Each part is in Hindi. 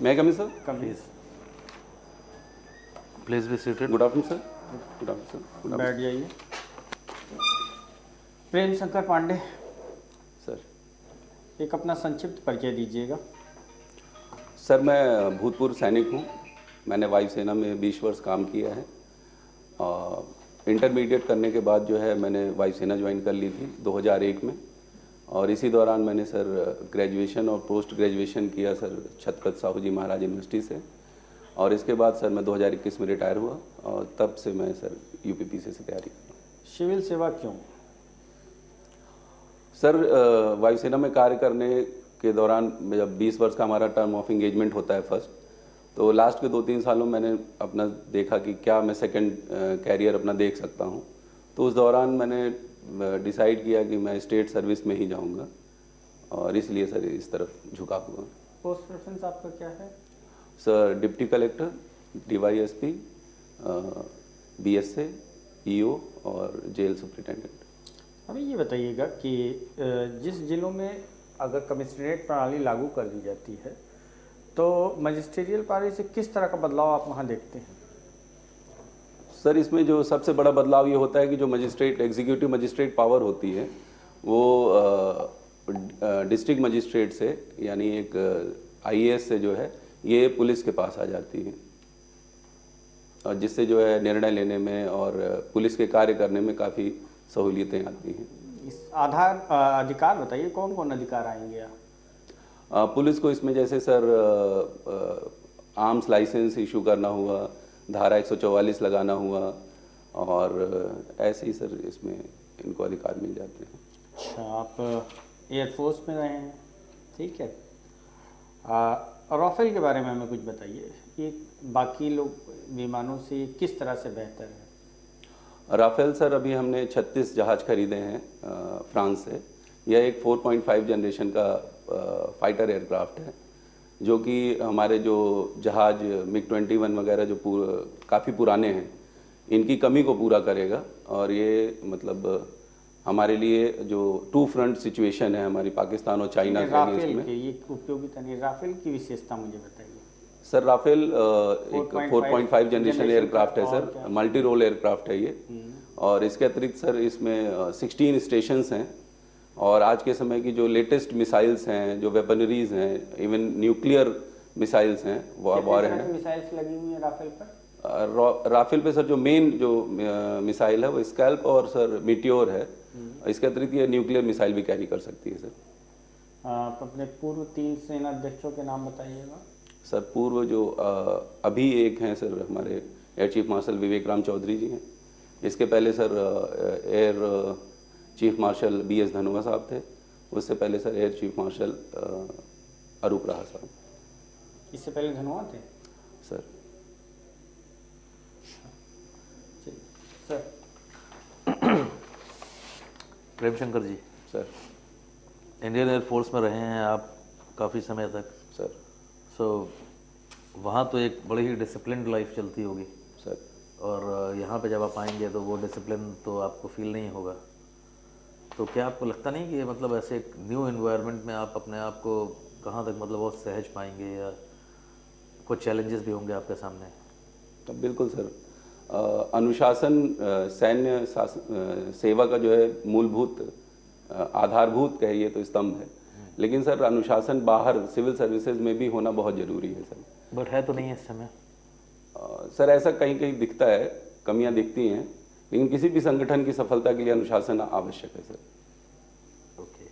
May I come in, sir? Please. Please be seated. Good afternoon, sir. Good afternoon, sir. Good बैठ afternoon, जाइए। प्रेम शंकर पांडे, sir. एक अपना संक्षिप्त परिचय दीजिएगा। सर मैं भूतपूर्व सैनिक हूँ। मैंने वायुसेना में 20 वर्ष काम किया है। इंटरमीडिएट करने के बाद जो है मैंने वायुसेना ज्वाइन कर ली थी 2001 में, और इसी दौरान मैंने सर ग्रेजुएशन और पोस्ट ग्रेजुएशन किया सर छत्रपति साहू जी महाराज यूनिवर्सिटी से, और इसके बाद सर मैं 2021 में रिटायर हुआ, और तब से मैं सर यूपीपीसी से तैयारी कर रहा हूँ। सिविल सेवा क्यों? सर वायुसेना में कार्य करने के दौरान जब 20 वर्ष का हमारा टर्म ऑफ एंगेजमेंट होता है फर्स्ट, तो लास्ट के 2-3 सालों में मैंने अपना देखा कि क्या मैं सेकंड कैरियर अपना देख सकता हूँ। तो उस दौरान मैंने डिसाइड किया कि मैं स्टेट सर्विस में ही जाऊँगा, और इसलिए सर इस तरफ झुका हुआ। पोस्ट प्रेफरेंस आपका क्या है? Sir deputy collector, DYSP, BSA, EO और जेल सुप्रिटेंडेंट। हमें ये बताइएगा कि जिस जिलों में अगर कमिश्नरेट प्रणाली लागू कर दी जाती है तो मजिस्ट्रियल प्रणाली से किस तरह का बदलाव आप वहाँ देखते हैं? सर इसमें जो सबसे बड़ा बदलाव ये होता है कि जो मजिस्ट्रेट एग्जीक्यूटिव मजिस्ट्रेट पावर होती है वो डिस्ट्रिक्ट मजिस्ट्रेट से, यानी एक आईएएस से जो है ये पुलिस के पास आ जाती है, और जिससे जो है निर्णय लेने में और पुलिस के कार्य करने में काफ़ी सहूलियतें आती हैं। इस आधार अधिकार बताइए, कौन कौन अधिकार आएंगे यहाँ? पुलिस को इसमें जैसे सर आर्म्स लाइसेंस इशू करना हुआ, धारा 144 लगाना हुआ, और ऐसे ही सर इसमें इनको अधिकार मिल जाते हैं। अच्छा, आप एयरफोर्स में रहे हैं, ठीक है। राफेल के बारे में हमें कुछ बताइए, ये बाकी लोग विमानों से किस तरह से बेहतर है? राफेल सर अभी हमने 36 जहाज़ खरीदे हैं फ्रांस से। यह एक 4.5 जनरेशन का फाइटर एयरक्राफ्ट है, जो कि हमारे जो जहाज़ मिग-21 वगैरह जो काफ़ी पुराने हैं, इनकी कमी को पूरा करेगा। और ये मतलब हमारे लिए जो टू फ्रंट सिचुएशन है हमारी पाकिस्तान और चाइना के लिए, राफेल की ये उपयोगिता नहीं, राफेल की विशेषता मुझे बताइए। सर राफेल एक 4.5 जनरेशन एयरक्राफ्ट है सर, मल्टी रोल एयरक्राफ्ट है ये, और इसके अतिरिक्त सर इसमें 16 स्टेशंस हैं, और आज के समय की जो लेटेस्ट मिसाइल्स हैं, जो वेपनरीज हैं, इवन न्यूक्लियर मिसाइल्स हैं, वॉर हैं। मिसाइल्स लगी हुई है राफेल पर? राफेल पे सर जो मेन जो मिसाइल है वो स्कैल्प और सर मीटियोर है। इसके अतिरिक्त ये न्यूक्लियर मिसाइल भी कैरी कर सकती है सर। अपने पूर्व 3 सेनाध्यक्षों के नाम बताइएगा। सर पूर्व जो अभी एक हैं सर हमारे एयर चीफ मार्शल विवेक राम चौधरी जी हैं। इसके पहले sir air chief marshal BS Dhanoa साहब थे। उससे पहले सर एयर चीफ मार्शल अरूप रहा साहब। इससे पहले धनोआ थे sir. Sir Prem Shankar ji, sir Indian air force में रहे हैं आप काफ़ी समय तक। सर सो वहाँ तो एक बड़ी ही डिसिप्लिन्ड लाइफ चलती होगी सर। और यहाँ पे जब आप आएंगे तो वो डिसिप्लिन तो आपको फील नहीं होगा। तो क्या आपको लगता नहीं कि ये मतलब ऐसे एक न्यू एनवायरनमेंट में आप अपने आप को कहाँ तक मतलब बहुत सहज पाएंगे, या कुछ चैलेंजेस भी होंगे आपके सामने? तो बिल्कुल सर, अनुशासन सैन्य सेवा का जो है मूलभूत आधारभूत कहिए तो स्तंभ है, लेकिन सर अनुशासन बाहर सिविल सर्विसेज में भी होना बहुत ज़रूरी है सर। बट है तो नहीं है इस समय। सर ऐसा कहीं कहीं दिखता है, कमियां दिखती हैं, लेकिन किसी भी संगठन की सफलता के लिए अनुशासन आवश्यक है सर। ओके,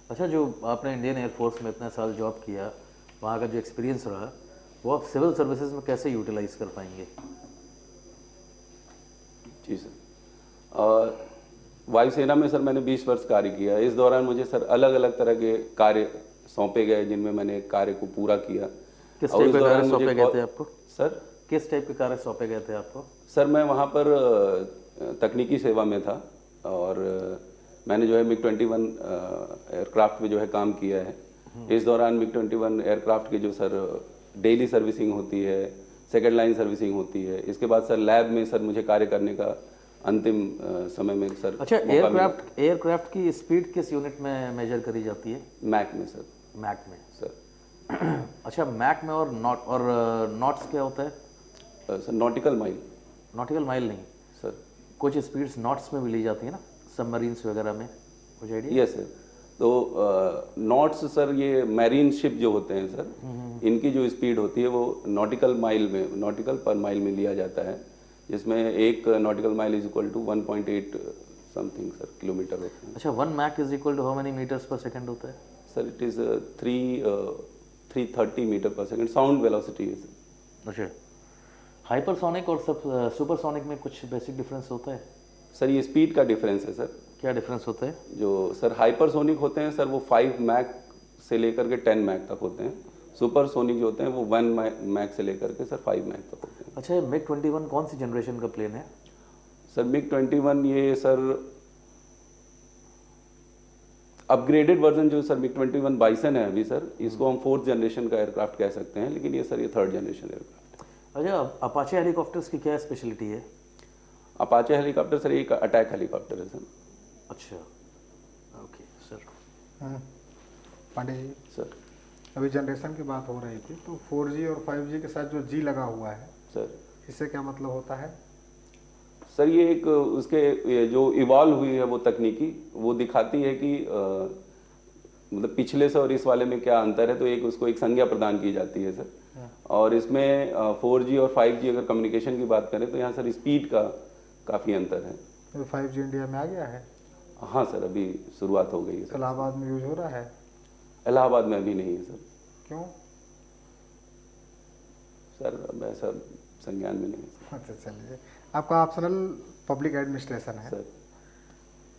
अच्छा, जो आपने इंडियन एयरफोर्स में इतने साल जॉब किया, वहाँ का जो एक्सपीरियंस रहा वो आप सिविल सर्विसेज में कैसे यूटिलाइज कर पाएंगे? जी सर, वायुसेना में सर मैंने 20 वर्ष कार्य किया। इस दौरान मुझे सर अलग अलग तरह के कार्य सौंपे गए, जिनमें मैंने कार्य को पूरा किया। किस टाइप के कार्य सौंपे गए थे आपको? सर किस टाइप के कार्य सौंपे गए थे आपको? सर मैं वहाँ पर तकनीकी सेवा में था, और मैंने जो है मिग-21 एयरक्राफ्ट में जो है काम किया है। इस दौरान मिग-21 एयरक्राफ्ट की जो सर डेली सर्विसिंग होती है, सेकेंड लाइन सर्विसिंग होती है। इसके बाद सर लैब में सर मुझे कार्य करने का अंतिम समय में सर। अच्छा, एयरक्राफ्ट की स्पीड किस यूनिट में मेजर करी जाती है? मैक में सर। मैक में सर। अच्छा, अच्छा, मैक में और नॉट्स क्या होता है? Sir nautical mile nautical mile नहीं, सर। कुछ स्पीड्स नॉट्स में भी ली जाती है ना, सबमरीन्स वगैरह में, कुछ आइडिया? Yes sir. तो नॉट्स सर ये मैरीन शिप जो होते हैं सर, इनकी जो स्पीड होती है वो नॉटिकल माइल में, नॉटिकल पर माइल में लिया जाता है, जिसमें एक nautical mile is equal to 1.8 something sir kilometre होते हैं। अच्छा, 1 Mach is equal to how many metres per second होता है? Sir it is 330 metre per second sound velocity है सर। अच्छा, हाइपरसोनिक और सब सुपरसोनिक में कुछ बेसिक डिफरेंस होता है? सर ये स्पीड का डिफरेंस है सर। क्या डिफरेंस होता है? जो सर हाइपरसोनिक होते हैं सर वो 5 मैक से लेकर के 10 मैक तक होते हैं। सुपरसोनिक जो होते हैं वो 1 मैक से लेकर के सर 5 मैक तक होते हैं। अच्छा, मिग 21 कौन सी जनरेशन का प्लेन है? सर मिग 21 ये सर अपग्रेडेड वर्जन जो सर मिग 21 बाइसन है अभी सर, इसको हम 4th जनरेशन का एयरक्राफ्ट कह सकते हैं, लेकिन ये सर ये 3rd जनरेशन एयरक्राफ्ट है। अच्छा, अपाचे हेलीकॉप्टर्स की क्या स्पेशलिटी है? अपाचे हेलीकॉप्टर सर एक अटैक हेलीकॉप्टर है सर। अच्छा, okay sir. Pandey ji, sir अभी जनरेशन की बात हो रही थी, तो 4G और 5G के साथ जो जी लगा हुआ है, सर इससे क्या मतलब होता है? सर ये एक उसके ये जो इवॉल्व हुई है वो तकनीकी वो दिखाती है कि मतलब पिछले से और इस वाले में क्या अंतर है, तो एक उसको एक संज्ञा प्रदान की जाती है सर। और इसमें 4G और 5G अगर कम्युनिकेशन की बात करें तो यहाँ सर स्पीड का काफ़ी अंतर है। तो 5G इंडिया में आ गया है? हाँ सर, अभी शुरुआत हो गई है सर। इलाहाबाद में यूज हो रहा है? इलाहाबाद में अभी नहीं है सर। क्यों? सर अब ऐसा संज्ञान में नहीं है सर। अच्छा चलिए, आपका ऑप्शनल पब्लिक एडमिनिस्ट्रेशन है। सर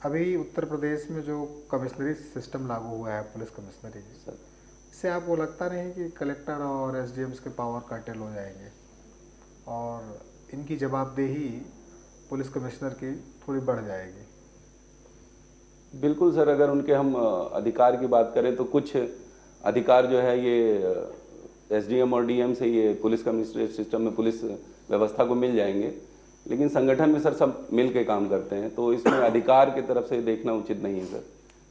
अभी उत्तर प्रदेश में जो कमिश्नरी सिस्टम लागू हुआ है, पुलिस कमिश्नरी, सर इससे आपको लगता नहीं कि कलेक्टर और एसडीएम्स के पावर कर्टेल हो जाएंगे और इनकी जवाबदेही पुलिस कमिश्नर की थोड़ी बढ़ जाएगी? बिल्कुल सर, अगर उनके हम अधिकार की बात करें तो कुछ अधिकार जो है ये एसडीएम और डीएम से ये पुलिस कमिश्नरेट सिस्टम में पुलिस व्यवस्था को मिल जाएंगे, लेकिन संगठन में सर सब मिल के काम करते हैं, तो इसमें अधिकार की तरफ से देखना उचित नहीं है सर,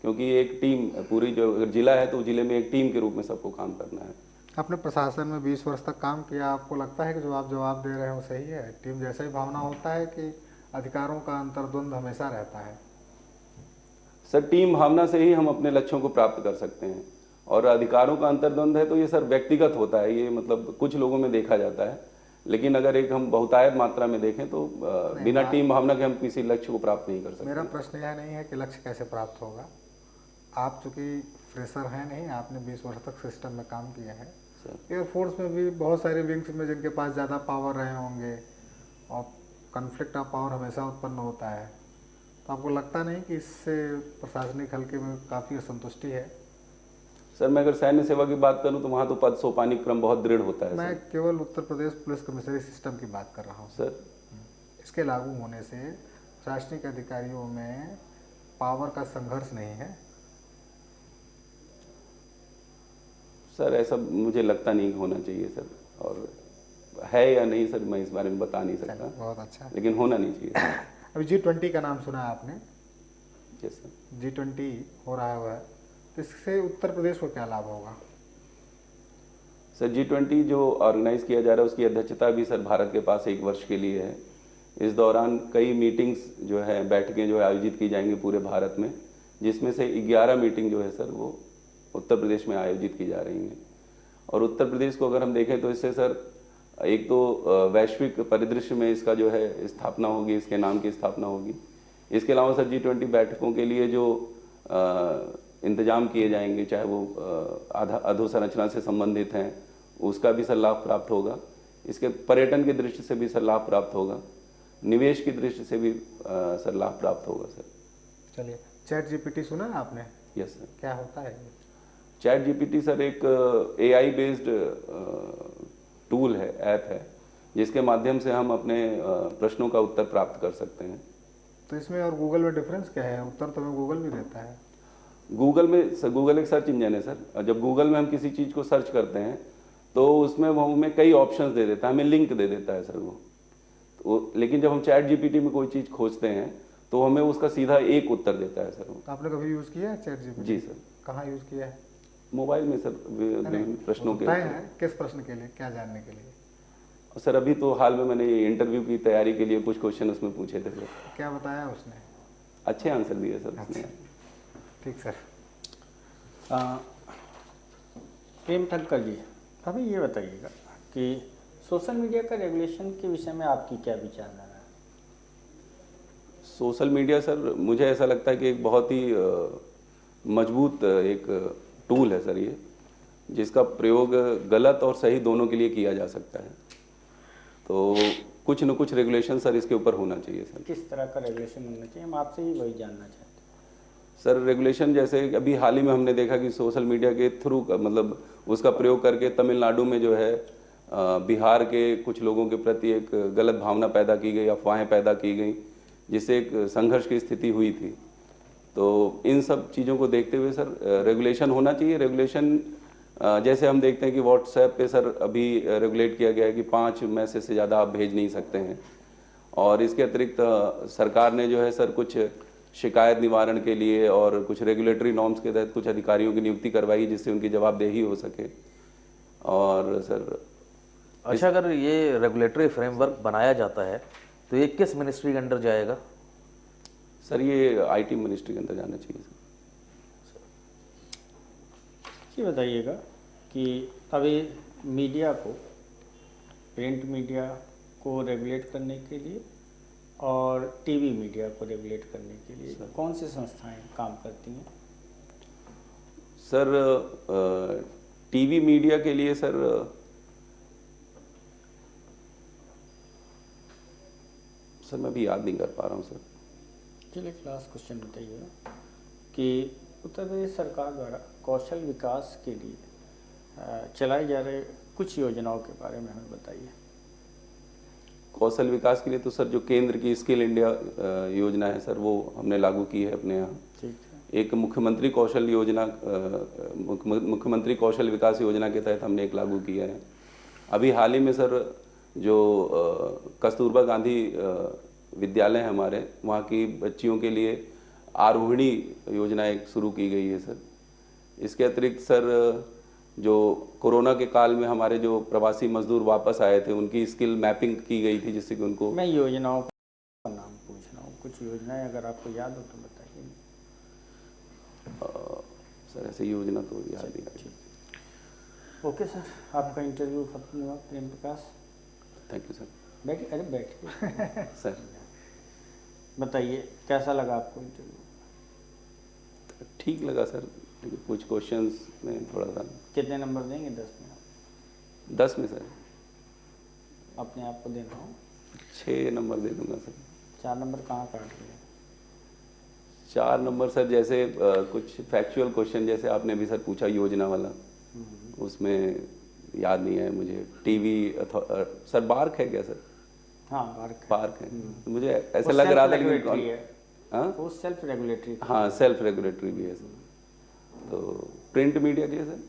क्योंकि एक टीम पूरी जो अगर जिला है तो जिले में एक टीम के रूप में सबको काम करना है। आपने प्रशासन में 20 वर्ष तक काम किया, आपको लगता है कि जो आप जवाब दे रहे हैं वो सही है? टीम जैसा ही भावना होता है कि अधिकारों का अंतर्द्वंद हमेशा रहता है? सर टीम भावना से ही हम अपने लक्ष्यों को प्राप्त कर सकते हैं, और अधिकारों का अंतर्द्वंद है तो ये सर व्यक्तिगत होता है, ये मतलब कुछ लोगों में देखा जाता है, लेकिन अगर एक हम बहुतायत मात्रा में देखें तो बिना टीम भावना के हम किसी लक्ष्य को प्राप्त नहीं कर सकते। मेरा प्रश्न यह नहीं है कि लक्ष्य कैसे प्राप्त होगा। आप चूँकि फ्रेशर हैं नहीं, आपने 20 वर्ष तक सिस्टम में काम किया है। एयरफोर्स में भी बहुत सारे विंग्स में जिनके पास ज़्यादा पावर रहे होंगे और कन्फ्लिक्ट ऑफ पावर हमेशा उत्पन्न होता है, तो आपको लगता नहीं कि इससे प्रशासनिक हल्के में काफ़ी असंतुष्टि है? सर मैं अगर सैन्य सेवा की बात करूं तो वहाँ तो पद सोपानिक क्रम बहुत दृढ़ होता है मैं केवल उत्तर प्रदेश पुलिस कमिश्नरी सिस्टम की बात कर रहा हूँ सर। इसके लागू होने से प्रशासनिक अधिकारियों में पावर का संघर्ष नहीं है? सर ऐसा मुझे लगता नहीं होना चाहिए सर, और है या नहीं सर मैं इस बारे में बता नहीं सकता, बहुत अच्छा, लेकिन होना नहीं चाहिए सर। अभी G20 का नाम सुना है आपने? Yes sir. G20 हो रहा है, तो इससे उत्तर प्रदेश को क्या लाभ होगा? सर G20 जो ऑर्गेनाइज किया जा रहा है उसकी अध्यक्षता भी सर भारत के पास 1 वर्ष के लिए है। इस दौरान कई मीटिंग्स जो है, बैठकें जो है आयोजित की जाएंगी पूरे भारत में, जिसमें से 11 मीटिंग जो है सर वो उत्तर प्रदेश में आयोजित की जा रही हैं। और उत्तर प्रदेश को अगर हम देखें तो इससे सर एक तो वैश्विक परिदृश्य में इसका जो है स्थापना होगी, इसके नाम की स्थापना होगी। इसके अलावा सर G20 बैठकों के लिए जो इंतजाम किए जाएंगे, चाहे वो अधोसंरचना से संबंधित हैं, उसका भी सर लाभ प्राप्त होगा। इसके पर्यटन की दृष्टि से भी सर लाभ प्राप्त होगा, निवेश की दृष्टि से भी सर लाभ प्राप्त होगा सर। चलिए, ChatGPT सुना है आपने? Yes sir. क्या होता है ये? ChatGPT सर एक AI बेस्ड टूल है, ऐप है, जिसके माध्यम से हम अपने प्रश्नों का उत्तर प्राप्त कर सकते हैं। तो इसमें और गूगल में डिफरेंस क्या है? उत्तर तो हमें गूगल भी देता है। गूगल एक सर्च इंजन है सर। जब गूगल में हम किसी चीज़ को सर्च करते हैं तो उसमें वो हमें कई ऑप्शंस दे देता है, हमें लिंक दे देता है सर वो। तो लेकिन जब हम ChatGPT में कोई चीज़ खोजते हैं तो हमें उसका सीधा एक उत्तर देता है सर वो। तो आपने कभी यूज़ किया है ChatGPT? जी सर। कहाँ यूज़ किया है? मोबाइल में सर विभिन्न प्रश्नों के। तय है किस प्रश्न के लिए, क्या जानने के लिए? सर अभी तो हाल में मैंने इंटरव्यू की तैयारी के लिए कुछ क्वेश्चन उसमें पूछे थे सर। क्या बताया उसने? अच्छे आंसर दिए सर उसने। ठीक सर। प्रेम ठक्कर जी, अभी ये बताइएगा कि सोशल मीडिया का रेगुलेशन के विषय में आपकी क्या विचारधारा है? सोशल मीडिया सर मुझे ऐसा लगता है कि एक बहुत ही मजबूत एक टूल है सर ये, जिसका प्रयोग गलत और सही दोनों के लिए किया जा सकता है। तो कुछ न कुछ रेगुलेशन सर इसके ऊपर होना चाहिए सर। किस तरह का रेगुलेशन होना चाहिए, हम आपसे ही वही जानना चाहते हैं। सर रेगुलेशन जैसे अभी हाल ही में हमने देखा कि सोशल मीडिया के थ्रू मतलब उसका प्रयोग करके तमिलनाडु में जो है बिहार के कुछ लोगों के प्रति एक गलत भावना पैदा की गई, अफवाहें पैदा की गई, जिससे एक संघर्ष की स्थिति हुई थी। तो इन सब चीज़ों को देखते हुए सर रेगुलेशन होना चाहिए। रेगुलेशन जैसे हम देखते हैं कि व्हाट्सएप पे सर अभी रेगुलेट किया गया है कि 5 मैसेज से ज़्यादा आप भेज नहीं सकते हैं। और इसके अतिरिक्त सरकार ने जो है सर कुछ शिकायत निवारण के लिए और कुछ रेगुलेटरी नॉर्म्स के तहत कुछ अधिकारियों की नियुक्ति करवाई, जिससे उनकी जवाबदेही हो सके। और सर अच्छा, अगर ये रेगुलेटरी फ्रेमवर्क बनाया जाता है तो ये किस मिनिस्ट्री के अंडर जाएगा? सर ये आईटी मिनिस्ट्री के अंदर जाना चाहिए सर। ये बताइएगा कि अभी मीडिया को, प्रिंट मीडिया को रेगुलेट करने के लिए और टीवी मीडिया को रेगुलेट करने के लिए कौन सी संस्थाएं काम करती हैं? सर टीवी मीडिया के लिए सर मैं भी याद नहीं कर पा रहा हूँ सर। चलिए लास्ट क्वेश्चन बताइएगा कि उत्तर प्रदेश सरकार द्वारा कौशल विकास के लिए चलाए जा रहे कुछ योजनाओं के बारे में हमें बताइए। कौशल विकास के लिए तो सर जो केंद्र की स्किल इंडिया योजना है सर, वो हमने लागू की है अपने यहाँ। ठीक है। एक मुख्यमंत्री कौशल योजना, मुख्यमंत्री कौशल विकास योजना के तहत हमने एक लागू किया है। अभी हाल ही में सर जो कस्तूरबा गांधी विद्यालय है हमारे, वहाँ की बच्चियों के लिए आरोहिणी योजना एक शुरू की गई है सर। इसके अतिरिक्त सर जो कोरोना के काल में हमारे जो प्रवासी मजदूर वापस आए थे, उनकी स्किल मैपिंग की गई थी, जिससे कि उनको। मैं योजनाओं का नाम पूछ रहा हूँ, कुछ योजनाएं अगर आपको याद हो तो बताइए। सर ऐसे योजना तो याद नहीं आ रही। ओके सर, आपका इंटरव्यू खत्म हुआ। Prem Prakash, thank you sir. बैठिए, अरे बैठिए। सर बताइए कैसा लगा आपको इंटरव्यू? ठीक लगा सर, लेकिन कुछ क्वेश्चंस में थोड़ा सा। कितने नंबर देंगे 10 में आप? 10 में सर अपने आप को देना हो? 6 नंबर दे दूंगा सर। 4 नंबर कहाँ काट लिए? 4 नंबर सर जैसे कुछ फैक्चुअल क्वेश्चन जैसे आपने अभी सर पूछा योजना वाला, उसमें याद नहीं है मुझे। टीवी सर बार्क है क्या सर? हाँ पार्क है। मुझे ऐसा लग रहा था रेगुलेटरी है। हाँ वो सेल्फ रेगुलेटरी। हाँ सेल्फ रेगुलेटरी भी है सर। तो प्रिंट मीडिया के लिए सर?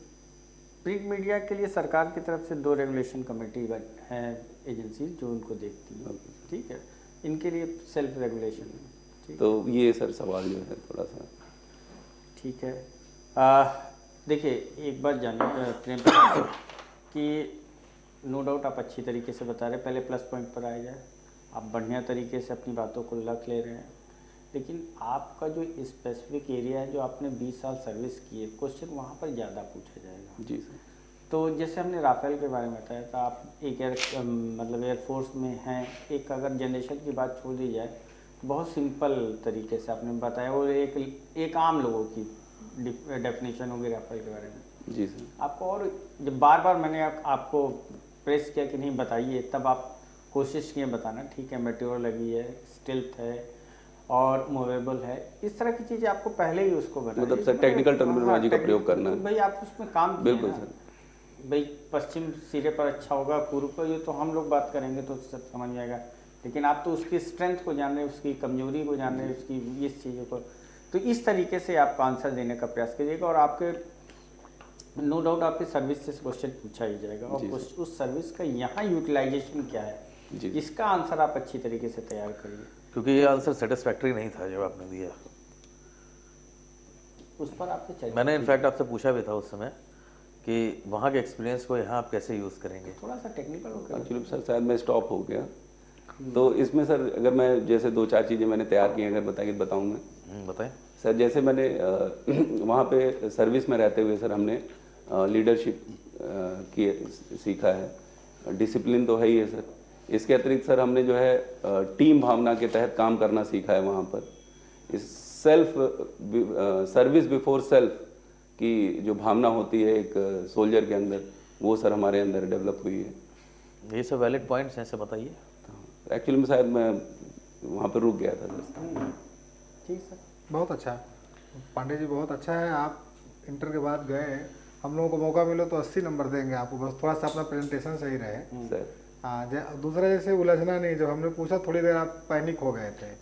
प्रिंट मीडिया के लिए सरकार की तरफ से 2 रेगुलेशन कमेटी है, एजेंसी जो उनको देखती है। ठीक है, इनके लिए सेल्फ रेगुलेशन है। ठीक, तो ये सर सवाल जो है थोड़ा सा। ठीक है। देखिए एक बात जानिए प्रेम प्रकाश कि नो डाउट आप अच्छी तरीके से बता रहे हैं। पहले प्लस पॉइंट पर आया जाए, आप बढ़िया तरीके से अपनी बातों को रख ले रहे हैं, लेकिन आपका जो स्पेसिफिक एरिया है, जो आपने 20 साल सर्विस की है, क्वेश्चन वहाँ पर ज़्यादा पूछा जाएगा। जी सर। तो जैसे हमने राफेल के बारे में बताया था, आप एक मतलब एयरफोर्स में हैं, एक अगर जनरेशन की बात छोड़ दी जाए, बहुत सिंपल तरीके से आपने बताया और एक आम लोगों की डेफिनेशन होगी राफेल के बारे में। जी सर। आपको और जब बार बार मैंने आपको प्रेस किया कि नहीं बताइए, तब आप कोशिश किए बताना। ठीक है, मेट्योर लगी है, स्टिल्थ है और मूवेबल है, इस तरह की चीज़ें आपको पहले ही उसको बताना। मतलब सर टेक्निकल टर्मिनोलॉजी का प्रयोग करना है। भाई आप उसमें काम किए बिल्कुल ना। सर। भाई पश्चिम सिरे पर अच्छा होगा, पूर्व पर, ये तो हम लोग बात करेंगे तो सब समझ में आएगा, लेकिन आप तो उसकी स्ट्रेंथ को जान रहे हैं, उसकी कमजोरी को जान रहे हैं, उसकी इस चीज़ों को। तो इस तरीके से आप आंसर देने का प्रयास कीजिएगा और आपके नो डाउट आपकी सर्विस से क्वेश्चन पूछा ही जाएगा और उस सर्विस का यहाँ यूटिलाइजेशन क्या है, इसका आंसर आप अच्छी तरीके से तैयार करिए। क्योंकि ये आंसर सेटिस्फैक्ट्री नहीं था जब आपने दिया। उस पर आपसे चर्चा मैंने इनफैक्ट आपसे पूछा भी था उस समय कि वहाँ के एक्सपीरियंस को यहाँ आप कैसे यूज़ करेंगे। थोड़ा सा टेक्निकल होकर एक्चुअली सर शायद मैं स्टॉप हो गया, तो इसमें सर अगर मैं जैसे 2-4 चीज़ें मैंने तैयार की हैं, अगर बताऊँ मैं बताएं। सर। जैसे मैंने वहाँ पे सर्विस में रहते हुए सर हमने लीडरशिप की सीखा है, डिसिप्लिन तो है ही है सर। इसके अतिरिक्त सर हमने जो है टीम भावना के तहत काम करना सीखा है वहाँ पर। इस सेल्फ सर्विस बिफोर सेल्फ की जो भावना होती है एक सोल्जर के अंदर, वो सर हमारे अंदर डेवलप हुई है। ये सब वैलिड पॉइंट्स हैं, ऐसे बताइए। एक्चुअली में शायद मैं वहाँ पर रुक गया था सर। ठीक सर, बहुत अच्छा पांडे जी, बहुत अच्छा है। आप इंटर के बाद गए, हम लोगों को मौका मिले तो 80 नंबर देंगे आपको, बस थोड़ा सा अपना प्रेजेंटेशन सही रहे। सर हाँ, दूसरा जैसे उलझना नहीं, जब हमने पूछा थोड़ी देर आप पैनिक हो गए थे,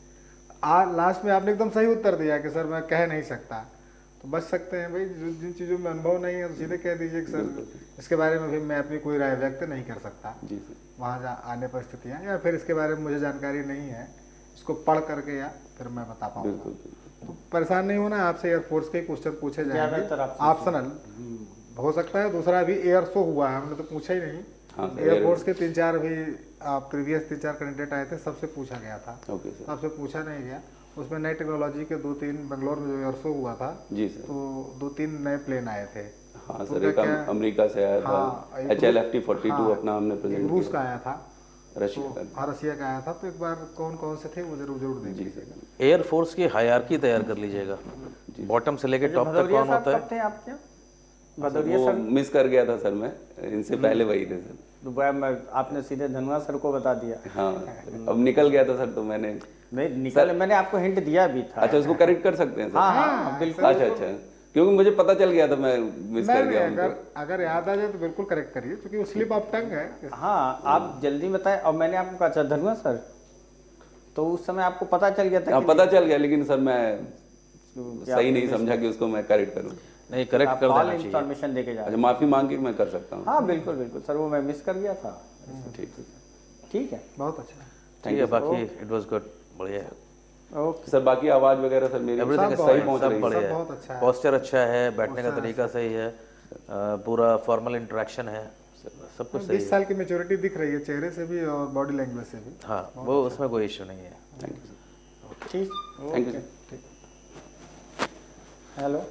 लास्ट में आपने एकदम सही उत्तर दिया कि सर मैं कह नहीं सकता। तो बच सकते हैं भाई, जिन चीज़ों में अनुभव नहीं है तो सीधे कह दीजिए कि सर इसके बारे में भी मैं अपनी कोई राय व्यक्त नहीं कर सकता। जी सर। वहाँ आने पर स्थितियाँ, या फिर इसके बारे में मुझे जानकारी नहीं है, इसको पढ़ करके या फिर मैं बता पाऊँगा। बिल्कुल। तो परेशान नहीं होना, आपसे एयरफोर्स के क्वेश्चन पूछे जाएंगे, ज़्यादातर आपसे ऑप्शनल हो सकता है। दूसरा अभी एयर शो हुआ है, हमने तो पूछा ही नहीं। हाँ, एयरफोर्स के 3-4 भी प्रीवियस 3-4 कैंडिडेट आए थे, सबसे पूछा गया था। Okay sir. सबसे पूछा नहीं गया। उसमें नई टेक्नोलॉजी के 2-3 बेंगलोर में जो एयर शो हुआ था, जी सर। तो 2-3 नए प्लेन आए थे। हाँ तो सर, एक क्या- अमेरिका से आया हाँ, था, एक HLFT-42 हाँ, अपना हमने एक प्रेजेंट रूस किया, का आया था, रशिया तो का। रसिया का आया था। तो एक बार कौन कौन से थे वो जरूर देख जी लीजिएगा। सर। एयरफोर्स की हायरार्की तैयार कर लीजिएगा, बॉटम से लेके टॉप तक भदौरिया कौन साहब होता कब है। थे आपके? भदौरिया वो सर मिस कर गया था सर मैं, इनसे पहले वही थे सर। दुबई में, आपने सीधे धनवा सर को बता दिया। हाँ, अब निकल गया था सर, तो मैंने नहीं निकल, मैंने आपको हिंट दिया भी था। अच्छा उसको करेक्ट कर सकते हैं सर। हाँ हाँ बिल्कुल। अच्छा, क्योंकि मुझे पता चल गया था, मैं मिस कर गया नहीं, उनको। अगर याद आ जाए तो बिल्कुल करेक्ट करिए, क्योंकि वो स्लिप ऑफ टंग है। हाँ आप जल्दी बताएं। और मैंने आपको कहा था धनवा सर, तो उस समय आपको पता चल गया था हाँ कि पता चल गया, लेकिन सर मैं सही नहीं समझा कि उसको मैं करेक्ट करूँ। नहीं, करेक्ट कर ऑल देना चाहिए। इन्फॉर्मेशन देके जा अच्छा, माफी मांग के मैं कर सकता हूँ। हाँ बिल्कुल बिल्कुल सर, वो मैं मिस कर गया था। ठीक है ठीक है, बहुत अच्छा। ठीक है, बाकी इट वाज गुड, बढ़िया है। Okay sir. बाकी आवाज वगैरह सर मेरी एवरीथिंग सब सही बहुत- पहुंच सब रही है। बढ़िया सब है, बहुत अच्छा है। पोस्चर अच्छा है, बैठने का तरीका सही है, पूरा फॉर्मल इंटरेक्शन है, सब कुछ सही 20 है। साल की मेच्योरिटी दिख रही है चेहरे से भी और बॉडी लैंग्वेज से भी। हाँ, वो उसमें कोई इश्यू नहीं है। Thank you sir. ठीक, थैंक यू सर। हेलो।